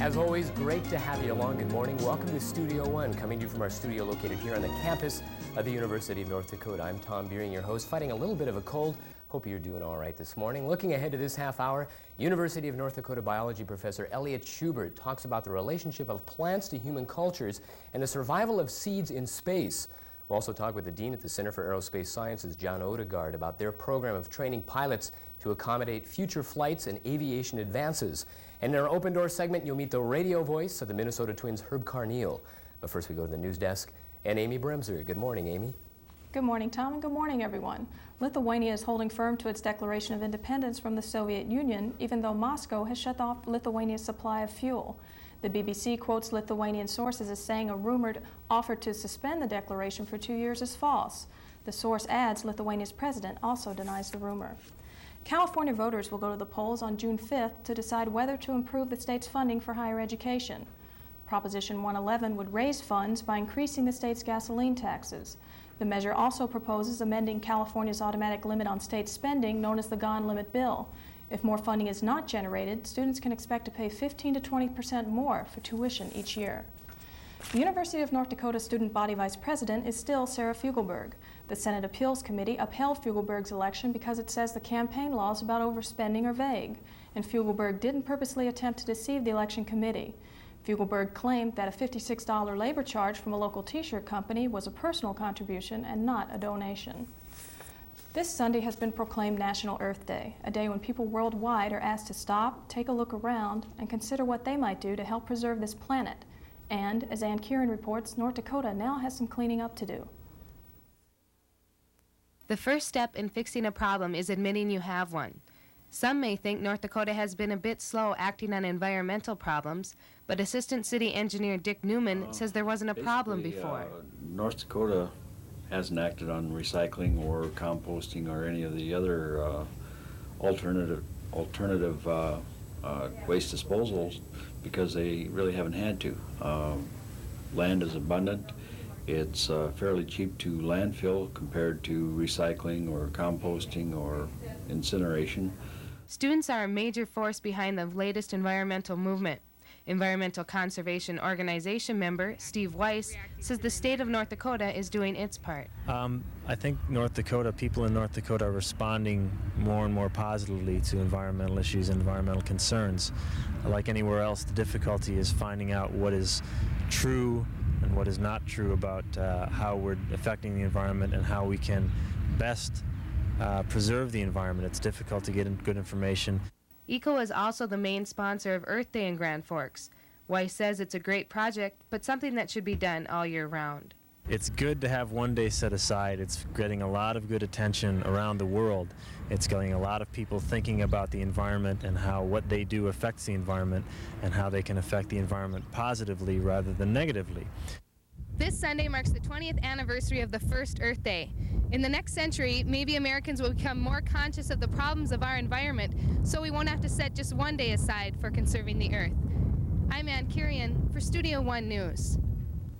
As always, great to have you along. Good morning. Welcome to Studio One, coming to you from our studio located here on the campus of the University of North Dakota. I'm Tom Beering, your host, fighting a little bit of a cold. Hope you're doing all right this morning. Looking ahead to this half hour, University of North Dakota biology professor Elliot Shubert talks about the relationship of plants to human cultures and the survival of seeds in space. We'll also talk with the Dean at the Center for Aerospace Sciences, John Odegard, about their program of training pilots to accommodate future flights and aviation advances. And in our Open Door segment, you'll meet the radio voice of the Minnesota Twins, Carneal. But first we go to the news desk and Amy Bremser. Good morning, Amy. Good morning, Tom, and good morning, everyone. Lithuania is holding firm to its declaration of independence from the Soviet Union, even though Moscow has shut off Lithuania's supply of fuel. The BBC quotes Lithuanian sources as saying a rumored offer to suspend the declaration for 2 years is false. The source adds Lithuania's president also denies the rumor. California voters will go to the polls on June 5th to decide whether to improve the state's funding for higher education. Proposition 111 would raise funds by increasing the state's gasoline taxes. The measure also proposes amending California's automatic limit on state spending, known as the Gone Limit Bill. If more funding is not generated, students can expect to pay 15% to 20% more for tuition each year. The University of North Dakota student body vice president is still Sarah Fugelberg. The Senate Appeals Committee upheld Fugelberg's election because it says the campaign laws about overspending are vague, and Fugelberg didn't purposely attempt to deceive the election committee. Fugelberg claimed that a $56 labor charge from a local t-shirt company was a personal contribution and not a donation. This Sunday has been proclaimed National Earth Day, a day when people worldwide are asked to stop, take a look around, and consider what they might do to help preserve this planet. And, as Ann Kieran reports, North Dakota now has some cleaning up to do. The first step in fixing a problem is admitting you have one. Some may think North Dakota has been a bit slow acting on environmental problems, but Assistant City Engineer Dick Newman says there wasn't a problem before. North Dakota hasn't acted on recycling or composting or any of the other alternative waste disposals because they really haven't had to. Land is abundant. It's fairly cheap to landfill compared to recycling or composting or incineration. Students are a major force behind the latest environmental movement. Environmental Conservation Organization member Steve Weiss says the state of North Dakota is doing its part. I think people in North Dakota are responding more and more positively to environmental issues and environmental concerns. Like anywhere else, the difficulty is finding out what is true and what is not true about how we're affecting the environment and how we can best preserve the environment. It's difficult to get good information. ECO is also the main sponsor of Earth Day in Grand Forks. Weiss says it's a great project, but something that should be done all year round. It's good to have one day set aside. It's getting a lot of good attention around the world. It's getting a lot of people thinking about the environment and how what they do affects the environment and how they can affect the environment positively rather than negatively. This Sunday marks the 20th anniversary of the first Earth Day. In the next century, maybe Americans will become more conscious of the problems of our environment, so we won't have to set just one day aside for conserving the Earth. I'm Ann Kieran for Studio One News.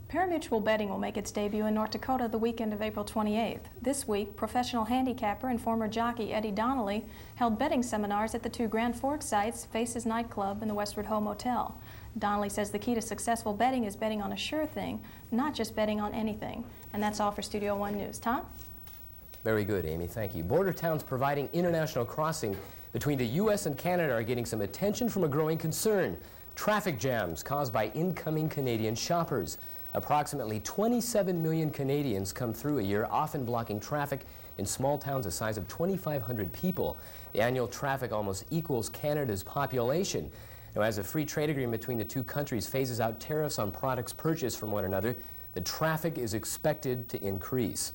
Parimutuel betting will make its debut in North Dakota the weekend of April 28th. This week, professional handicapper and former jockey Eddie Donnelly held betting seminars at the two Grand Forks sites, Faces Nightclub and the Westward Ho Motel. Donnelly says the key to successful betting is betting on a sure thing, not just betting on anything. And that's all for Studio One News. Tom? Very good, Amy. Thank you. Border towns providing international crossing between the U.S. and Canada are getting some attention from a growing concern. Traffic jams caused by incoming Canadian shoppers. Approximately 27 million Canadians come through a year, often blocking traffic in small towns the size of 2,500 people. The annual traffic almost equals Canada's population. Now, as a free trade agreement between the two countries phases out tariffs on products purchased from one another, the traffic is expected to increase.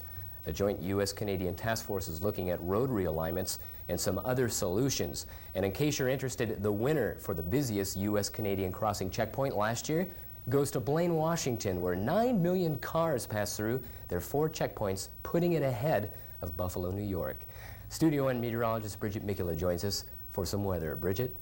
A joint U.S.-Canadian task force is looking at road realignments and some other solutions. And in case you're interested, the winner for the busiest U.S.-Canadian crossing checkpoint last year goes to Blaine, Washington, where 9 million cars pass through their 4 checkpoints, putting it ahead of Buffalo, New York. Studio One meteorologist Bridget Mikula joins us for some weather. Bridget?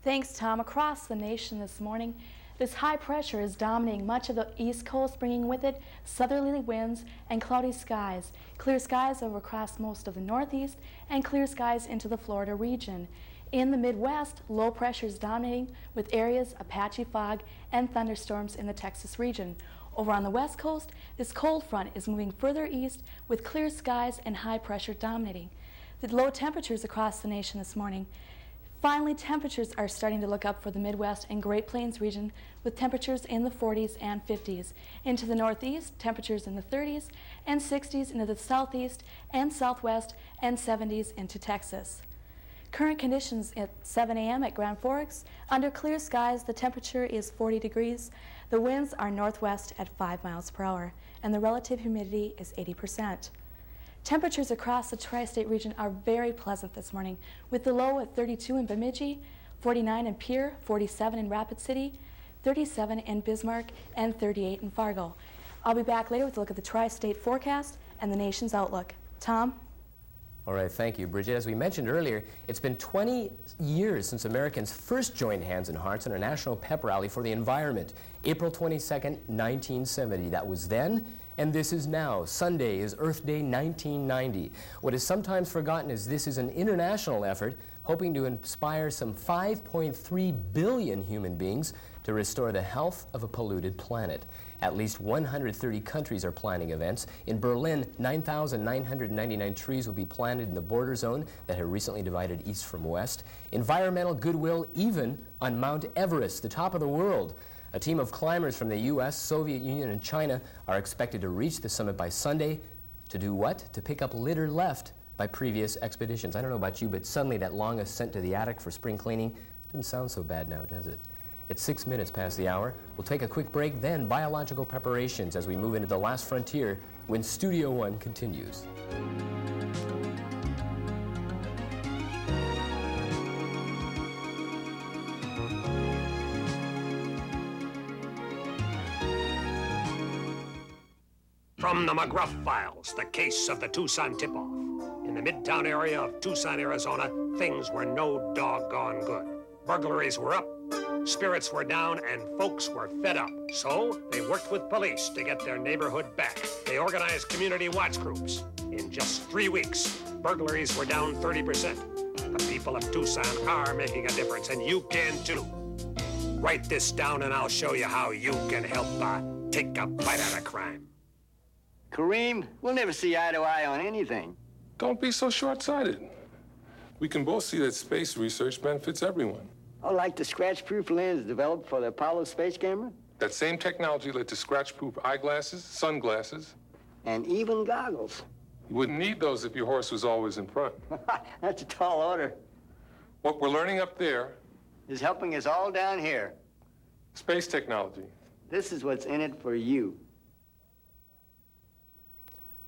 Thanks, Tom. Across the nation this morning, this high pressure is dominating much of the East Coast, bringing with it southerly winds and cloudy skies. Clear skies over across most of the Northeast and clear skies into the Florida region. In the Midwest, low pressure is dominating with areas of patchy fog and thunderstorms in the Texas region. Over on the West Coast, this cold front is moving further east with clear skies and high pressure dominating. The low temperatures across the nation this morning. Finally, temperatures are starting to look up for the Midwest and Great Plains region with temperatures in the 40s and 50s. Into the Northeast, temperatures in the 30s and 60s into the Southeast and Southwest and 70s into Texas. Current conditions at 7 a.m. at Grand Forks. Under clear skies, the temperature is 40 degrees. The winds are northwest at 5 miles per hour, and the relative humidity is 80%. Temperatures across the tri-state region are very pleasant this morning, with the low at 32 in Bemidji, 49 in Pierre, 47 in Rapid City, 37 in Bismarck, and 38 in Fargo. I'll be back later with a look at the tri-state forecast and the nation's outlook. Tom? All right, thank you, Bridget. As we mentioned earlier, it's been 20 years since Americans first joined hands and hearts in a national pep rally for the environment. April 22nd, 1970. That was then, and this is now. Sunday is Earth Day 1990. What is sometimes forgotten is this is an international effort hoping to inspire some 5.3 billion human beings to restore the health of a polluted planet. At least 130 countries are planning events. In Berlin, 9,999 trees will be planted in the border zone that had recently divided east from west. Environmental goodwill even on Mount Everest, the top of the world. A team of climbers from the U.S., Soviet Union, and China are expected to reach the summit by Sunday. To do what? To pick up litter left by previous expeditions. I don't know about you, but suddenly that long ascent to the attic for spring cleaning didn't sound so bad now, does it? It's 6 minutes past the hour. We'll take a quick break, then biological preparations as we move into the last frontier when Studio One continues. From the McGruff Files, the case of the Tucson tip-off. In the Midtown area of Tucson, Arizona, things were no doggone good. Burglaries were up, spirits were down, and folks were fed up. So they worked with police to get their neighborhood back. They organized community watch groups. In just 3 weeks, burglaries were down 30%. The people of Tucson are making a difference, and you can too. Write this down and I'll show you how you can help take a bite out of crime. Kareem, we'll never see eye to eye on anything. Don't be so short-sighted. We can both see that space research benefits everyone. Oh, like the scratch-proof lens developed for the Apollo space camera? That same technology led to scratch-proof eyeglasses, sunglasses. And even goggles. You wouldn't need those if your horse was always in front. That's a tall order. What we're learning up there is helping us all down here. Space technology. This is what's in it for you.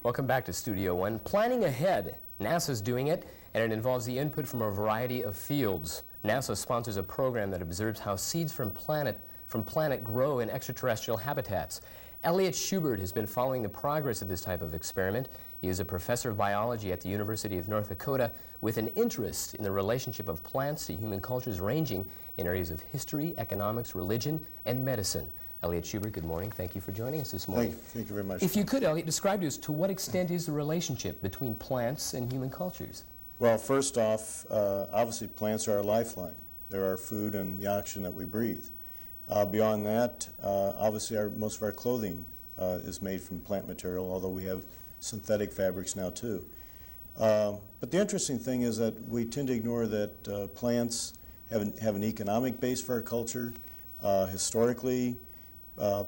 Welcome back to Studio One. Planning ahead. NASA's doing it, and it involves the input from a variety of fields. NASA sponsors a program that observes how seeds from planet grow in extraterrestrial habitats. Elliot Shubert has been following the progress of this type of experiment. He is a professor of biology at the University of North Dakota with an interest in the relationship of plants to human cultures ranging in areas of history, economics, religion, and medicine. Elliot Shubert, good morning. Thank you for joining us this morning. Thank you very much. If you could, Elliot, describe to us to what extent is the relationship between plants and human cultures? Well, first off, obviously plants are our lifeline. They're our food and the oxygen that we breathe. Beyond that, obviously most of our clothing is made from plant material, although we have synthetic fabrics now too. But the interesting thing is that we tend to ignore that plants have an economic base for our culture. Historically,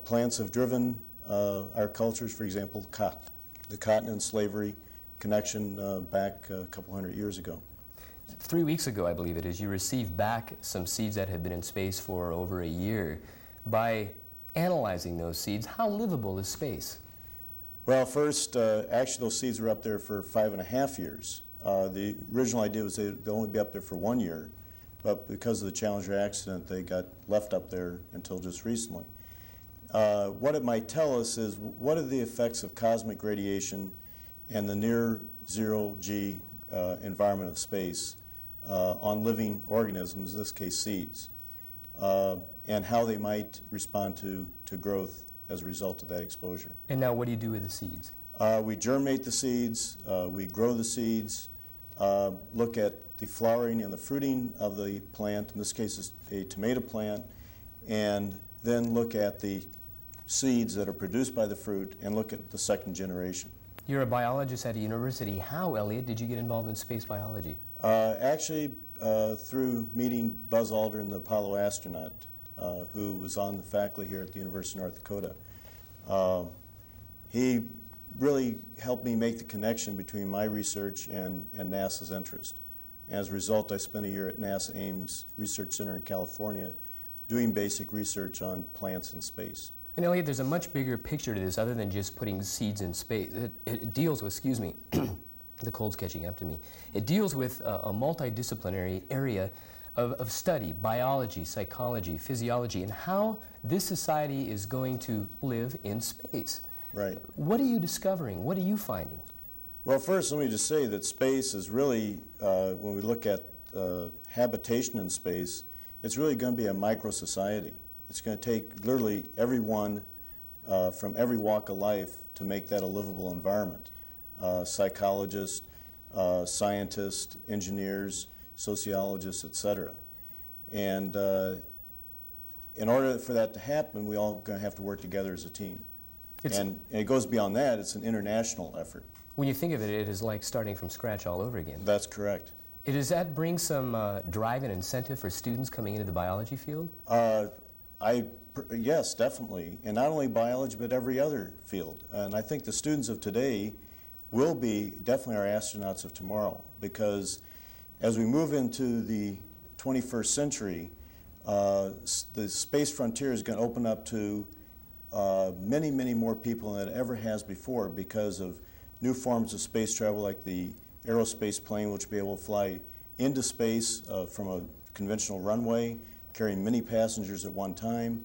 plants have driven our cultures. For example, the cotton and slavery connection back a couple hundred years ago. 3 weeks ago, I believe it is, you received back some seeds that had been in space for over a year. By analyzing those seeds, how livable is space? Well, first, actually those seeds were up there for 5.5 years. The original idea was they'd only be up there for 1 year, but because of the Challenger accident, they got left up there until just recently. What it might tell us is what are the effects of cosmic radiation and the near zero G environment of space on living organisms, in this case seeds, and how they might respond to growth as a result of that exposure. And now what do you do with the seeds? We germinate the seeds, we grow the seeds, look at the flowering and the fruiting of the plant, in this case it's a tomato plant, and then look at the seeds that are produced by the fruit and look at the second generation. You're a biologist at a university. How, Elliot, did you get involved in space biology? Actually, through meeting Buzz Aldrin, the Apollo astronaut, who was on the faculty here at the University of North Dakota. He really helped me make the connection between my research and NASA's interest. As a result, I spent a year at NASA Ames Research Center in California doing basic research on plants in space. And Elliot, there's a much bigger picture to this other than just putting seeds in space. It deals with, excuse me, the cold's catching up to me. It deals with a multidisciplinary area of study, biology, psychology, physiology, and how this society is going to live in space. Right. What are you discovering? What are you finding? Well, first, let me just say that space is really, when we look at habitation in space, it's really going to be a micro-society. It's going to take literally everyone from every walk of life to make that a livable environment. Psychologists, scientists, engineers, sociologists, etc. And in order for that to happen, we all going to have to work together as a team. And it goes beyond that. It's an international effort. When you think of it, it is like starting from scratch all over again. That's correct. Does that bring some drive and incentive for students coming into the biology field? Yes, definitely. And not only biology, but every other field. And I think the students of today will be definitely our astronauts of tomorrow, because as we move into the 21st century, the space frontier is going to open up to many, many more people than it ever has before because of new forms of space travel like the Aerospace plane, which will be able to fly into space from a conventional runway, carrying many passengers at one time,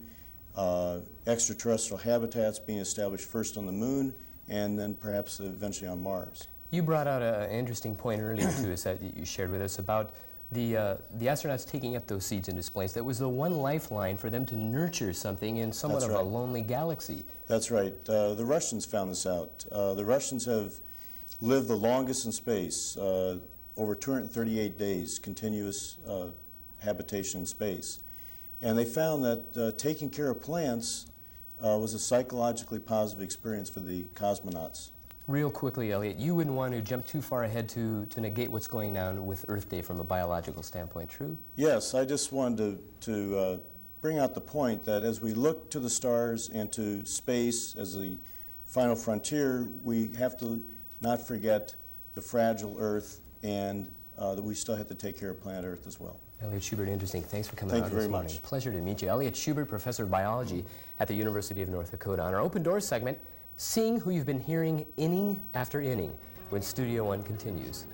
extraterrestrial habitats being established first on the moon and then perhaps eventually on Mars. You brought out an interesting point earlier to us that you shared with us about the astronauts taking up those seeds into space. That was the one lifeline for them to nurture something in somewhat of a lonely galaxy. That's right. The Russians found this out. The Russians have lived the longest in space, over 238 days, continuous habitation in space. And they found that taking care of plants was a psychologically positive experience for the cosmonauts. Real quickly, Elliot, you wouldn't want to jump too far ahead to negate what's going on with Earth Day from a biological standpoint, true? Yes, I just wanted to bring out the point that as we look to the stars and to space as the final frontier, we have to not forget the fragile Earth, and that we still have to take care of planet Earth as well. Elliot Shubert, interesting. Thanks for coming out this morning. Thank you very much. Pleasure to meet you. Elliot Shubert, Professor of Biology at the University of North Dakota. On our Open Doors segment, seeing who you've been hearing inning after inning when Studio One continues.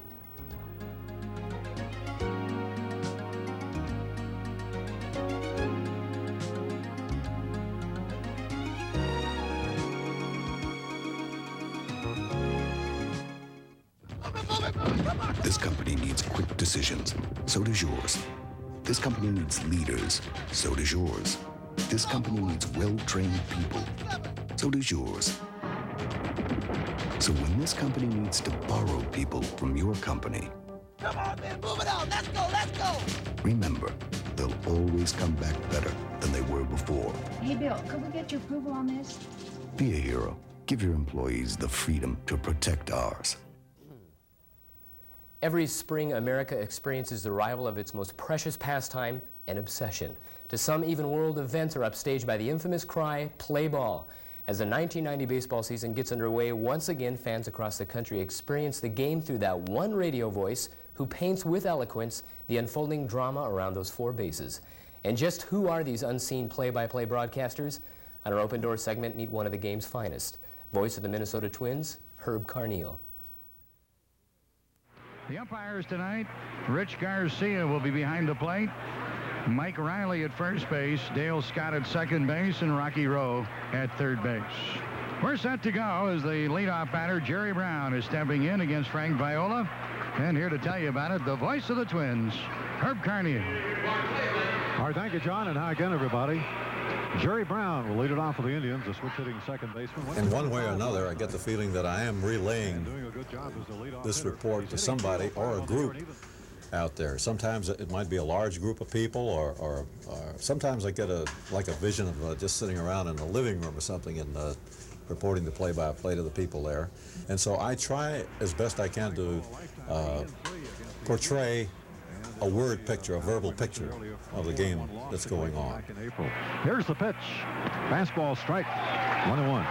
This company needs quick decisions. So does yours. This company needs leaders. So does yours. This company needs well-trained people. So does yours. So when this company needs to borrow people from your company, come on, man, move it out. Let's go, let's go. Remember, they'll always come back better than they were before. Hey, Bill, could we get your approval on this? Be a hero. Give your employees the freedom to protect ours. Every spring, America experiences the arrival of its most precious pastime and obsession. To some, even world events are upstaged by the infamous cry, play ball. As the 1990 baseball season gets underway, once again, fans across the country experience the game through that one radio voice who paints with eloquence the unfolding drama around those four bases. And just who are these unseen play-by-play broadcasters? On our Open Door segment, meet one of the game's finest. Voice of the Minnesota Twins, Herb Carneal. The umpires tonight, Rich Garcia will be behind the plate. Mike Riley at first base, Dale Scott at second base, and Rocky Rowe at third base. We're set to go as the leadoff batter, Jerry Brown, is stepping in against Frank Viola. And here to tell you about it, the voice of the Twins, Herb Carneal. All right, thank you, John, and hi again, everybody. Jerry Brown will lead it off for the Indians, a switch-hitting second baseman. In one way or another, I get the feeling that I am relaying this report to somebody or a group out there. Sometimes it might be a large group of people, or sometimes I get like a vision of just sitting around in the living room or something and reporting the play-by-play to the people there. And so I try as best I can to portray a word picture, a verbal picture of the game that's going on. Here's the pitch. Fastball strike, 1-1.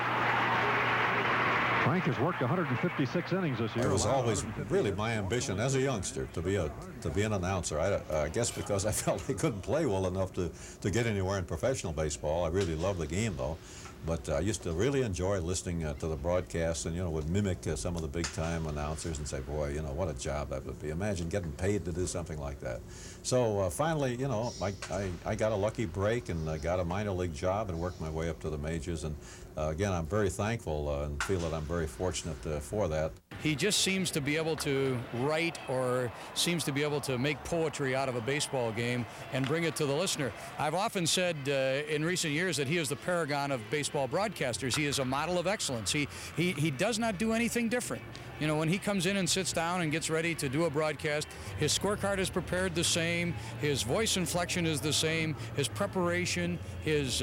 Frank has worked 156 innings this year. It was always really my ambition as a youngster to be an announcer. I guess because I felt I couldn't play well enough to get anywhere in professional baseball. I really loved the game though. But I used to really enjoy listening to the broadcast, and would mimic some of the big-time announcers and say, boy, what a job that would be. Imagine getting paid to do something like that. So finally, I got a lucky break and got a minor league job and worked my way up to the majors. And again, I'm very thankful and feel that I'm very fortunate for that. He just seems to be able to write, or seems to be able to make poetry out of a baseball game and bring it to the listener. I've often said in recent years that he is the paragon of baseball broadcasters. He is a model of excellence. He does not do anything different. When he comes in and sits down and gets ready to do a broadcast, his scorecard is prepared the same, his voice inflection is the same, his preparation, his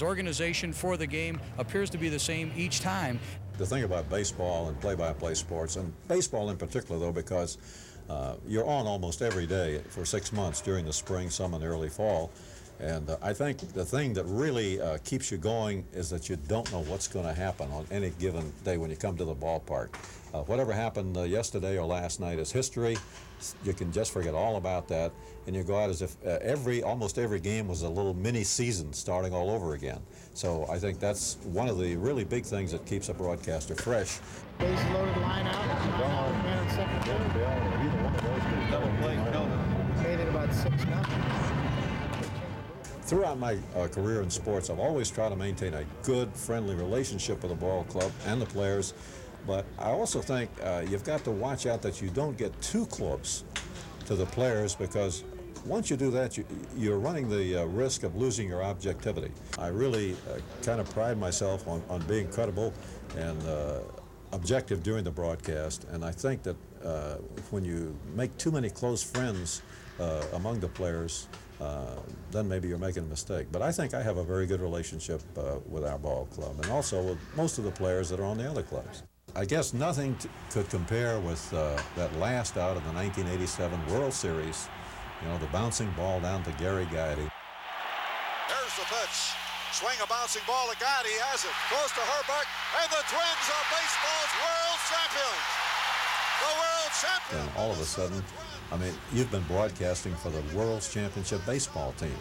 organization for the game appears to be the same each time. The thing about baseball and play-by-play sports, and baseball in particular though, because you're on almost every day for 6 months during the spring, summer, and early fall. And I think the thing that really keeps you going is that you don't know what's going to happen on any given day when you come to the ballpark. Whatever happened yesterday or last night is history. You can just forget all about that, and you go out as if almost every game was a little mini season starting all over again. So I think that's one of the really big things that keeps a broadcaster fresh. Base loaded, line out, man on second field. Double play, made it about 6-0. Throughout my career in sports, I've always tried to maintain a good, friendly relationship with the ball club and the players, but I also think you've got to watch out that you don't get too close to the players, because once you do that, you're running the risk of losing your objectivity. I really kind of pride myself on being credible and objective during the broadcast, and I think that when you make too many close friends among the players, then maybe you're making a mistake. But I think I have a very good relationship with our ball club, and also with most of the players that are on the other clubs. I guess nothing could compare with that last out of the 1987 World Series, the bouncing ball down to Gary Guidy. Here's the pitch. Swing a bouncing ball to Guidy, has it. Goes to Herbert, and the Twins are baseball's world champions. The world champions. And all of a sudden, I mean, you've been broadcasting for the World's Championship baseball team.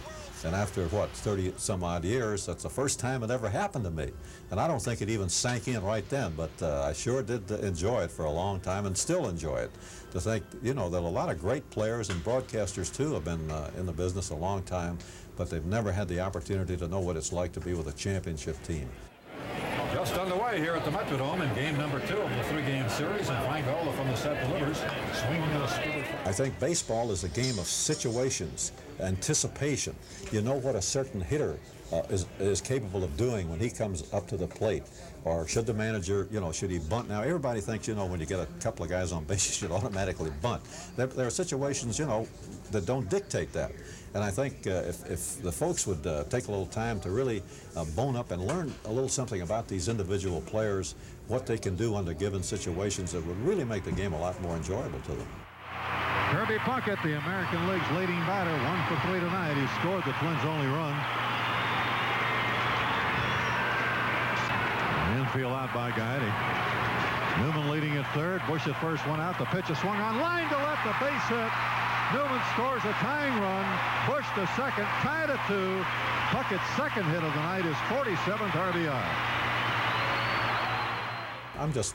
And after, 30-some-odd years, that's the first time it ever happened to me. And I don't think it even sank in right then, but I sure did enjoy it for a long time and still enjoy it. To think, that a lot of great players and broadcasters, too, have been in the business a long time, but they've never had the opportunity to know what it's like to be with a championship team. Just underway here at the Metrodome in game number 2 of the 3-game series, and Frank Ola from the set delivers, swinging to the Shubert. I think baseball is a game of situations, anticipation. You know what a certain hitter is capable of doing when he comes up to the plate, or should the manager, should he bunt? Now everybody thinks, when you get a couple of guys on base, you should automatically bunt. There are situations, that don't dictate that. And I think if the folks would take a little time to really bone up and learn a little something about these individual players, what they can do under given situations, it would really make the game a lot more enjoyable to them. Kirby Puckett, the American League's leading batter, 1 for 3 tonight. He scored the Twins' only run. Infield out by Guidy. Newman leading at third. Bush at first, one out. The pitch is swung on line to left, the base hit. Newman scores a tying run. Bush to second, tied at 2. Puckett's second hit of the night is 47th RBI. I'm just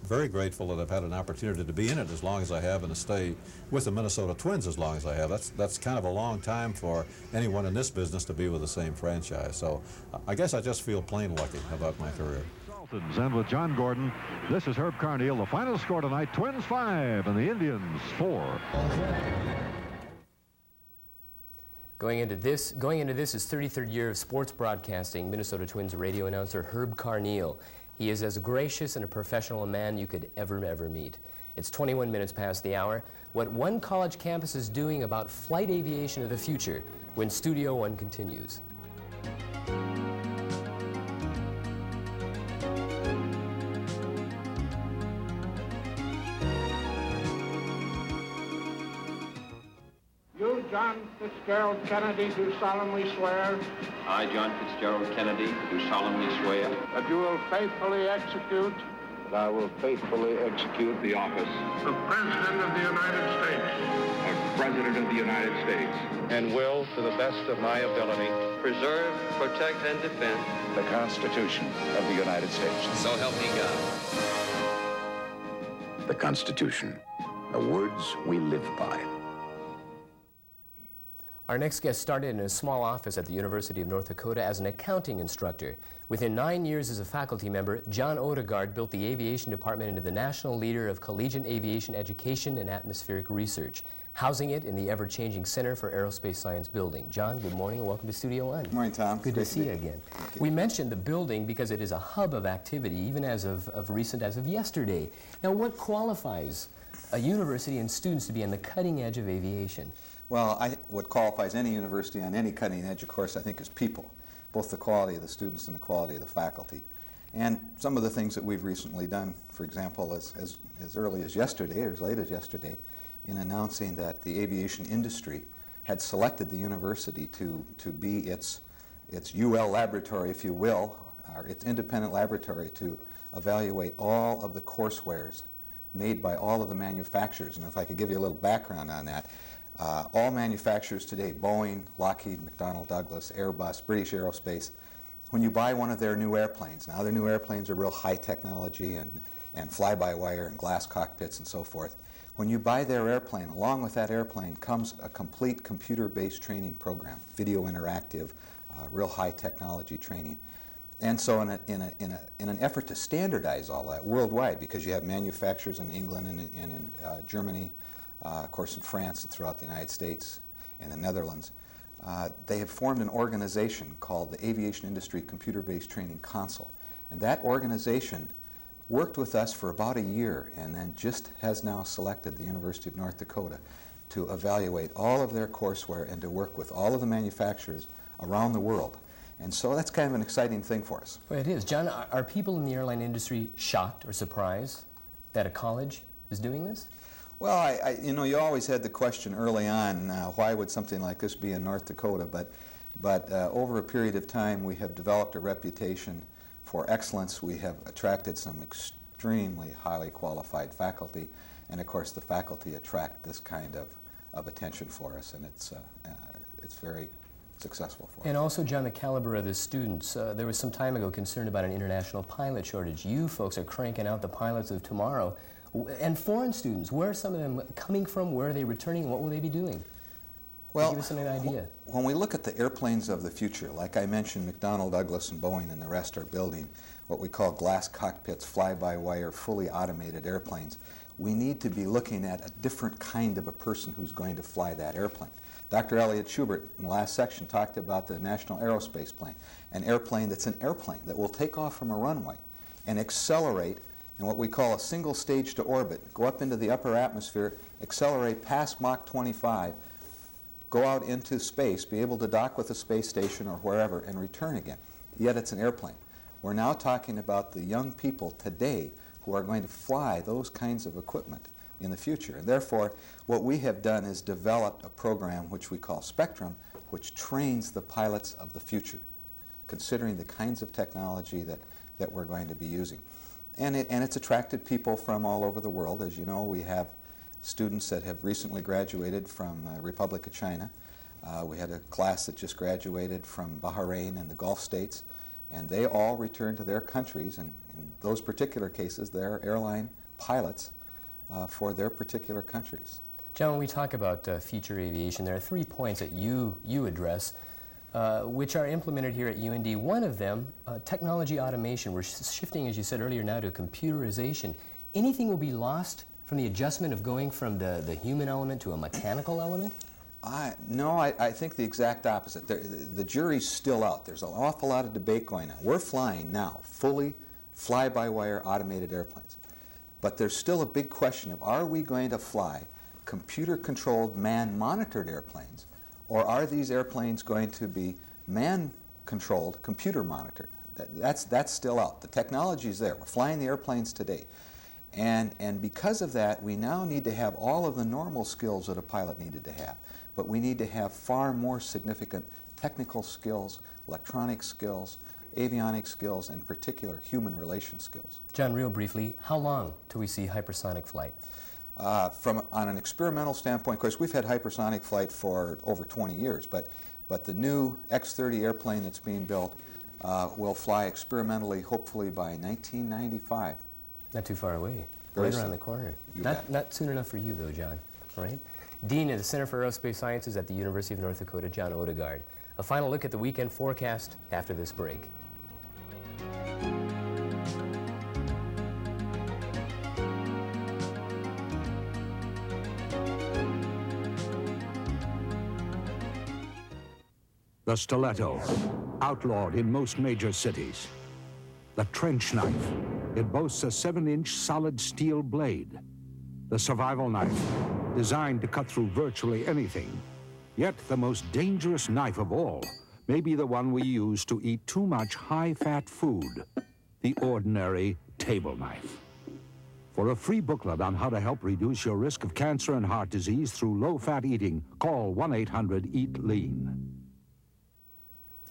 very grateful that I've had an opportunity to be in it as long as I have and to stay with the Minnesota Twins as long as I have. That's kind of a long time for anyone in this business to be with the same franchise. So I guess I just feel plain lucky about my career. And with John Gordon, this is Herb Carneal. The final score tonight, Twins 5 and the Indians 4. Going into this is 33rd year of sports broadcasting, Minnesota Twins radio announcer Herb Carneal. He is as gracious and a professional a man you could ever meet. It's 21 minutes past the hour. What one college campus is doing about flight aviation of the future when Studio One continues. You, John Fitzgerald Kennedy, do solemnly swear. I, John Fitzgerald Kennedy, do solemnly swear. That you will faithfully execute. That I will faithfully execute the office of President of the United States. Of President of the United States. And will, to the best of my ability, preserve, protect, and defend the Constitution of the United States. So help me God. The Constitution, the words we live by. Our next guest started in a small office at the University of North Dakota as an accounting instructor. Within 9 years as a faculty member, John Odegard built the aviation department into the national leader of collegiate aviation education and atmospheric research, housing it in the ever-changing Center for Aerospace Science building. John, good morning and welcome to Studio One. Good morning, Tom. Good to see you again. We mentioned the building because it is a hub of activity, even as of yesterday. Now, what qualifies a university and students to be on the cutting edge of aviation? Well, what qualifies any university on any cutting edge, of course, I think is people, both the quality of the students and the quality of the faculty. And some of the things that we've recently done, for example, as early as yesterday, or as late as yesterday, in announcing that the aviation industry had selected the university to be its UL laboratory, if you will, or its independent laboratory to evaluate all of the coursewares made by all of the manufacturers. And if I could give you a little background on that, all manufacturers today, Boeing, Lockheed, McDonnell Douglas, Airbus, British Aerospace, when you buy one of their new airplanes, now their new airplanes are real high technology and fly-by-wire and glass cockpits and so forth. When you buy their airplane, along with that airplane comes a complete computer-based training program, video interactive, real high technology training. And so in an effort to standardize all that worldwide, because you have manufacturers in England and in Germany, of course in France and throughout the United States and the Netherlands, they have formed an organization called the Aviation Industry Computer-Based Training Council. And that organization worked with us for about a year and then just has now selected the University of North Dakota to evaluate all of their courseware and to work with all of the manufacturers around the world. And so that's kind of an exciting thing for us. Well, it is. John, are people in the airline industry shocked or surprised that a college is doing this? Well, you always had the question early on, why would something like this be in North Dakota? But over a period of time, we have developed a reputation for excellence. We have attracted some extremely highly qualified faculty, and of course, the faculty attract this kind of attention for us, and it's very successful for us. And also, John, the caliber of the students. There was some time ago concern about an international pilot shortage. You folks are cranking out the pilots of tomorrow. And foreign students, where are some of them coming from? Where are they returning? What will they be doing? Well, give us an idea. When we look at the airplanes of the future, like I mentioned, McDonnell Douglas and Boeing and the rest are building what we call glass cockpits, fly-by-wire, fully automated airplanes. We need to be looking at a different kind of a person who's going to fly that airplane. Dr. Elliot Shubert in the last section talked about the National Aerospace plane, an airplane that's an airplane that will take off from a runway and accelerate in what we call a single stage to orbit, go up into the upper atmosphere, accelerate past Mach 25, go out into space, be able to dock with a space station or wherever and return again. Yet it's an airplane. We're now talking about the young people today who are going to fly those kinds of equipment in the future. And therefore, what we have done is developed a program which we call Spectrum, which trains the pilots of the future, considering the kinds of technology that we're going to be using. And it's attracted people from all over the world. As you know, we have students that have recently graduated from the Republic of China. We had a class that just graduated from Bahrain and the Gulf states, and they all returned to their countries, and in those particular cases, they're airline pilots for their particular countries. John, when we talk about future aviation, there are 3 points that you address, which are implemented here at UND. One of them, technology automation. We're shifting, as you said earlier, now to computerization. Anything will be lost from the adjustment of going from the human element to a mechanical element? No, I think the exact opposite. The jury's still out. There's an awful lot of debate going on. We're flying now fully fly-by-wire automated airplanes. But there's still a big question of, are we going to fly computer-controlled, man-monitored airplanes, or are these airplanes going to be man-controlled, computer-monitored? That's still out. The technology's there. We're flying the airplanes today. And because of that, we now need to have all of the normal skills that a pilot needed to have. But we need to have far more significant technical skills, electronic skills, avionics skills, and particular human relation skills. John, real briefly, how long till we see hypersonic flight? On an experimental standpoint, of course, we've had hypersonic flight for over 20 years, but the new X-30 airplane that's being built will fly experimentally, hopefully by 1995. Not too far away. Very right soon. around the corner. You bet. Not soon enough for you, though, John, right? Dean of the Center for Aerospace Sciences at the University of North Dakota, John Odegard. A final look at the weekend forecast after this break. The stiletto, outlawed in most major cities. The trench knife, it boasts a 7-inch solid steel blade. The survival knife, designed to cut through virtually anything. Yet the most dangerous knife of all may be the one we use to eat too much high-fat food, the ordinary table knife. For a free booklet on how to help reduce your risk of cancer and heart disease through low-fat eating, call 1-800-EAT-LEAN.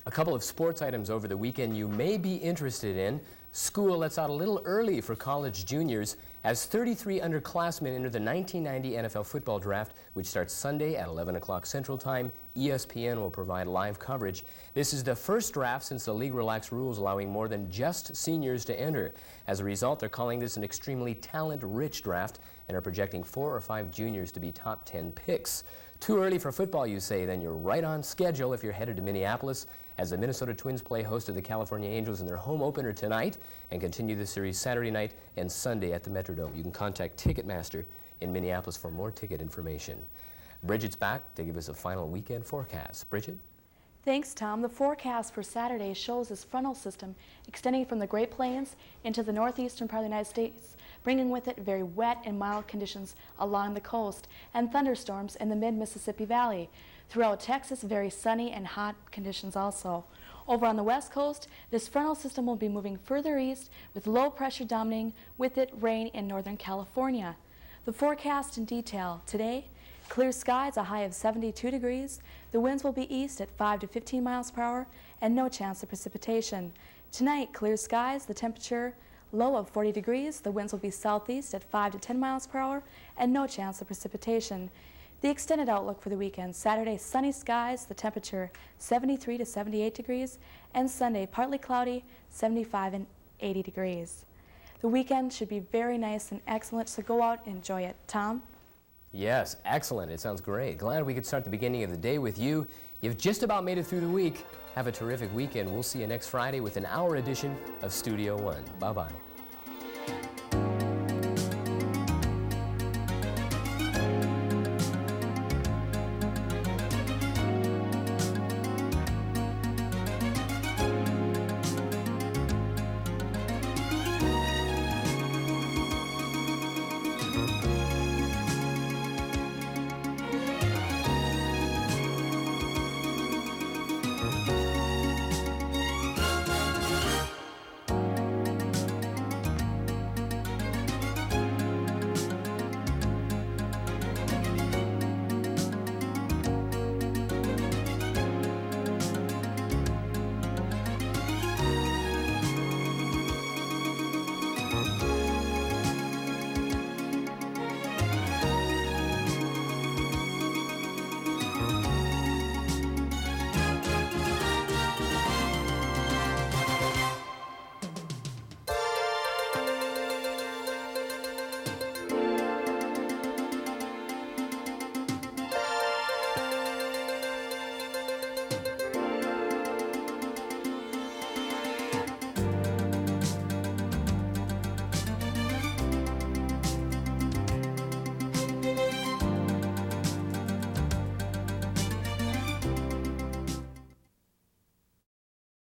A couple of sports items over the weekend you may be interested in. School lets out a little early for college juniors as 33 underclassmen enter the 1990 NFL football draft, which starts Sunday at 11 o'clock Central Time. ESPN will provide live coverage. This is the first draft since the league relaxed rules allowing more than just seniors to enter. As a result, they're calling this an extremely talent-rich draft and are projecting 4 or 5 juniors to be top 10 picks. Too early for football, you say? Then you're right on schedule if you're headed to Minneapolis as the Minnesota Twins play host to the California Angels in their home opener tonight and continue the series Saturday night and Sunday at the Metrodome. You can contact Ticketmaster in Minneapolis for more ticket information. Bridget's back to give us a final weekend forecast. Bridget? Thanks, Tom. The forecast for Saturday shows this frontal system extending from the Great Plains into the northeastern part of the United States, bringing with it very wet and mild conditions along the coast and thunderstorms in the mid-Mississippi Valley. Throughout Texas, very sunny and hot conditions also. Over on the west coast, this frontal system will be moving further east with low pressure dominating, with it rain in northern California. The forecast in detail today: clear skies, a high of 72 degrees. The winds will be east at 5 to 15 miles per hour and no chance of precipitation. Tonight, clear skies, the temperature low of 40 degrees. The winds will be southeast at 5 to 10 miles per hour and no chance of precipitation. The extended outlook for the weekend: Saturday, sunny skies, the temperature 73 to 78 degrees, and Sunday, partly cloudy, 75 and 80 degrees. The weekend should be very nice and excellent, so go out and enjoy it. Tom? Yes, excellent. It sounds great. Glad we could start the beginning of the day with you. You've just about made it through the week. Have a terrific weekend. We'll see you next Friday with an hour edition of Studio One. Bye-bye.